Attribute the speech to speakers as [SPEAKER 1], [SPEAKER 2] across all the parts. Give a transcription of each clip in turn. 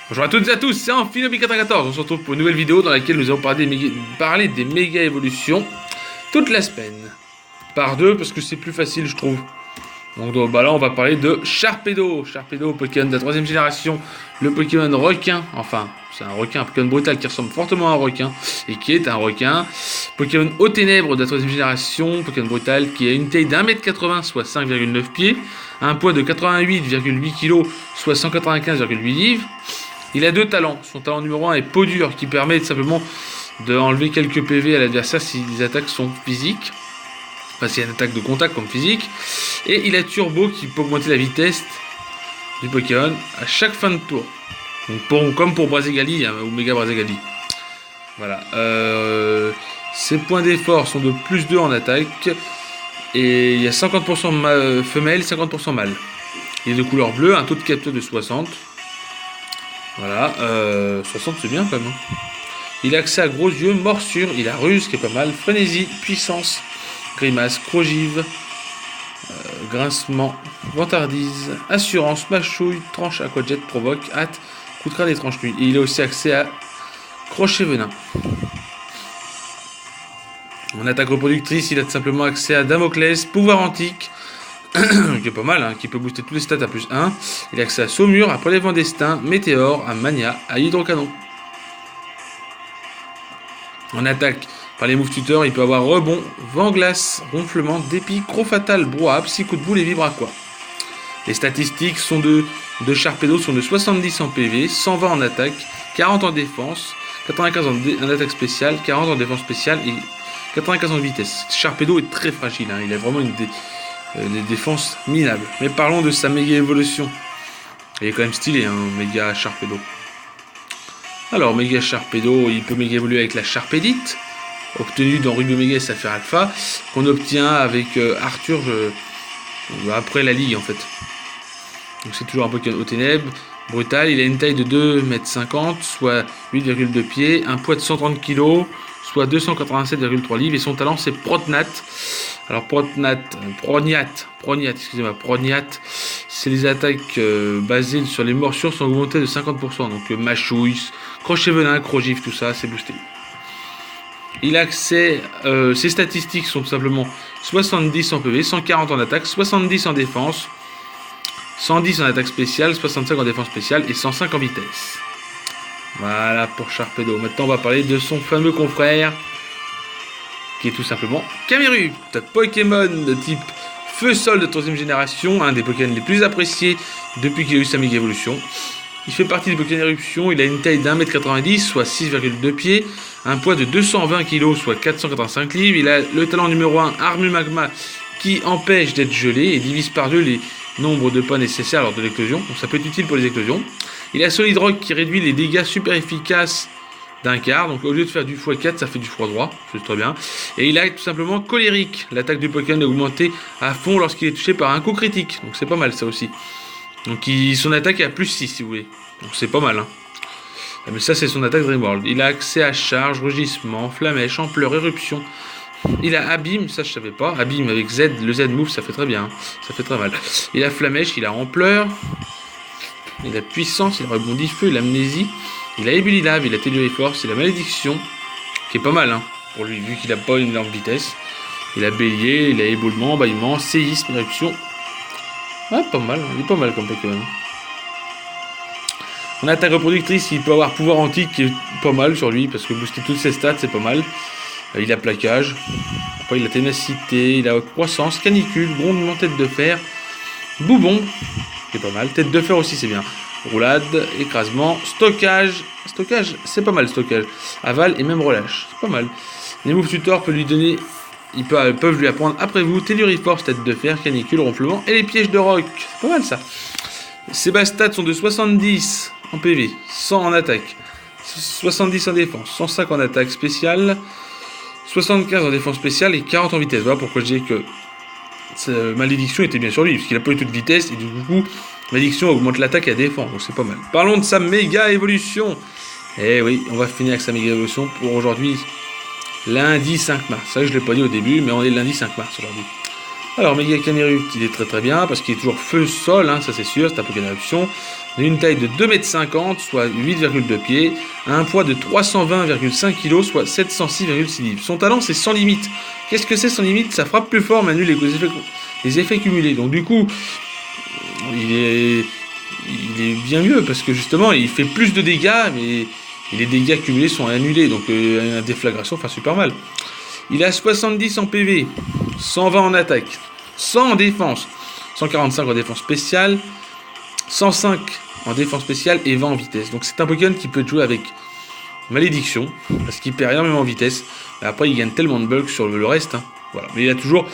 [SPEAKER 1] Bonjour à toutes et à tous, c'est Amphinobi94. On se retrouve pour une nouvelle vidéo dans laquelle nous allons parler des méga évolutions toute la semaine. Par deux, parce que c'est plus facile, je trouve. Donc là, on va parler de Sharpedo. Sharpedo, Pokémon de la 3ème génération. Le Pokémon requin. Enfin, c'est un requin, un Pokémon brutal qui ressemble fortement à un requin. Et qui est un requin. Pokémon aux ténèbres de la 3ème génération. Pokémon brutal qui a une taille d'1m80, soit 5,9 pieds. Un poids de 88,8 kg, soit 195,8 livres. Il a deux talents. Son talent numéro 1 est peau dure, qui permet simplement d'enlever quelques PV à l'adversaire si les attaques sont physiques. Enfin, s'il y a une attaque de contact comme physique. Et il a turbo, qui peut augmenter la vitesse du Pokémon à chaque fin de tour. Donc comme pour Brazegali, ou Mega Brazegali. Voilà. Ses points d'effort sont de plus 2 en attaque. Et il y a 50% femelle, 50% mâle. Il est de couleur bleue, un taux de capture de 60. Voilà, 60 c'est bien quand même. Il a accès à gros yeux, morsure, il a ruse qui est pas mal, frénésie, puissance, grimace, crogive, grincement, vantardise, assurance, mâchouille, tranche, aquajet, provoque, hâte, coup de crâne et tranche nuit. Et il a aussi accès à crochet venin. En attaque reproductrice, il a tout simplement accès à Damoclès, pouvoir antique, qui est pas mal, hein, qui peut booster tous les stats à plus 1. Il a accès à Saumur, à Prélèvement Destin, Météore, à Mania, à Hydrocanon. En attaque, par les moves tuteurs, il peut avoir Rebond, Vent Glace, Ronflement, Dépit, Croc Fatal, Brouhaha, Psy Coup de Boule et Vibraqua. Les statistiques sont de Sharpedo sont de 70 en PV, 120 en attaque, 40 en défense, 95 en attaque spéciale, 40 en défense spéciale et 95 en vitesse. Sharpedo est très fragile, hein, il a vraiment des défenses minables. Mais parlons de sa méga évolution. Il est quand même stylé, hein, méga Sharpedo. Alors, méga Sharpedo, il peut méga évoluer avec la Sharpedite, obtenue dans Ruby Omega et Saphir Alpha, qu'on obtient avec Arthur après la ligue en fait. Donc c'est toujours un Pokémon aux ténèbres. Brutal, il a une taille de 2,50 m, soit 8,2 pieds, un poids de 130 kg, soit 287,3 livres, et son talent c'est Prognat. Alors Prognat, c'est les attaques basées sur les morsures sont augmentées de 50%. Donc mâchouille, crochet venin, crogif, tout ça, c'est boosté. Il a accès, ses statistiques sont tout simplement 70 en PV, 140 en attaque, 70 en défense, 110 en attaque spéciale, 65 en défense spéciale et 105 en vitesse. Voilà pour Sharpedo. Maintenant on va parler de son fameux confrère, qui est tout simplement Camerupt, Pokémon de type Feu-Sol de 3ème génération, un des Pokémon les plus appréciés depuis qu'il a eu sa méga évolution. Il fait partie des Pokémon éruption, il a une taille d'1m90, soit 6,2 pieds, un poids de 220 kg, soit 485 livres. Il a le talent numéro 1, Armu Magma, qui empêche d'être gelé et divise par 2 les nombres de pas nécessaires lors de l'éclosion, donc ça peut être utile pour les éclosions. Il a Solid Rock qui réduit les dégâts super efficaces d'un quart, donc au lieu de faire du x4, ça fait du x3, c'est très bien. Et il a tout simplement Colérique, l'attaque du Pokémon est augmentée à fond lorsqu'il est touché par un coup critique, donc c'est pas mal ça aussi. Donc son attaque est à plus 6 si vous voulez, donc c'est pas mal, hein. Mais ça c'est son attaque Dreamworld. Il a accès à Charge, Rugissement, Flamèche, Ampleur, Éruption. Il a Abîme, ça je savais pas, Abîme avec Z, le Z move ça fait très bien, hein. Ça fait très mal. Il a Flamèche, il a Ampleur, il a Puissance, il a Rebondit Feu, il a Amnésie. Il a Ébullilav, il a Telluriforce, Force, il a Malédiction, qui est pas mal, hein, pour lui, vu qu'il a pas une énorme vitesse. Il a Bélier, il a Éboulement, Bâillement, Séisme, Éruption. Ouais, pas mal, il est pas mal comme Pokémon. En attaque reproductrice, il peut avoir Pouvoir Antique, qui est pas mal sur lui, parce que booster toutes ses stats, c'est pas mal. Il a Plaquage, après il a Ténacité, il a Croissance, Canicule, Grondement, Tête de Fer, Boubon, qui est pas mal. Tête de Fer aussi, c'est bien. Roulade, écrasement, stockage, c'est pas mal stockage, aval et même relâche, c'est pas mal. Les moves tutors peuvent lui apprendre après vous, Telluriforce, Tête de Fer, Canicule, Ronflement et les pièges de roc, c'est pas mal ça. Ses bases stats sont de 70 en PV, 100 en attaque, 70 en défense, 105 en attaque spéciale, 75 en défense spéciale et 40 en vitesse. Voilà pourquoi je disais que Malédiction était bien sur lui, parce qu'il a pas eu toute vitesse et du coup Malédiction augmente l'attaque et la défense, donc c'est pas mal. Parlons de sa méga évolution. Eh oui, on va finir avec sa méga évolution pour aujourd'hui, lundi 5 mars. Ça, je l'ai pas dit au début, mais on est le lundi 5 mars aujourd'hui. Alors, méga Camerupt, il est très très bien, parce qu'il est toujours feu-sol, hein, ça c'est sûr, c'est un Pokémon éruption. Une taille de 2,50 m, soit 8,2 pieds, un poids de 320,5 kg, soit 706,6 livres. Son talent, c'est sans limite. Qu'est-ce que c'est sans limite? Ça frappe plus fort, mais annule les effets cumulés. Donc du coup, il est bien mieux, parce que justement, il fait plus de dégâts, mais les dégâts cumulés sont annulés. Donc la déflagration fait super mal. Il a 70 en PV, 120 en attaque, 100 en défense, 145 en défense spéciale, 105 en défense spéciale et 20 en vitesse. Donc c'est un Pokémon qui peut jouer avec Malédiction, parce qu'il perd énormément en vitesse. Et après il gagne tellement de bulk sur le reste. Hein. Voilà. Mais il a toujours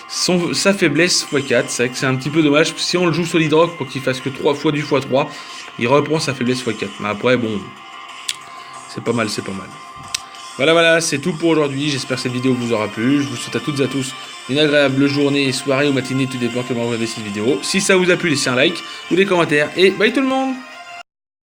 [SPEAKER 1] sa faiblesse x4. C'est vrai que c'est un petit peu dommage. Si on le joue Solid Rock pour qu'il fasse que 3 fois du x3, il reprend sa faiblesse x4. Mais après bon, c'est pas mal, c'est pas mal. Voilà, c'est tout pour aujourd'hui. J'espère que cette vidéo vous aura plu. Je vous souhaite à toutes et à tous une agréable journée, soirée ou matinée, tout dépend comment vous regardez cette vidéo. Si ça vous a plu, laissez un like ou des commentaires. Et bye tout le monde!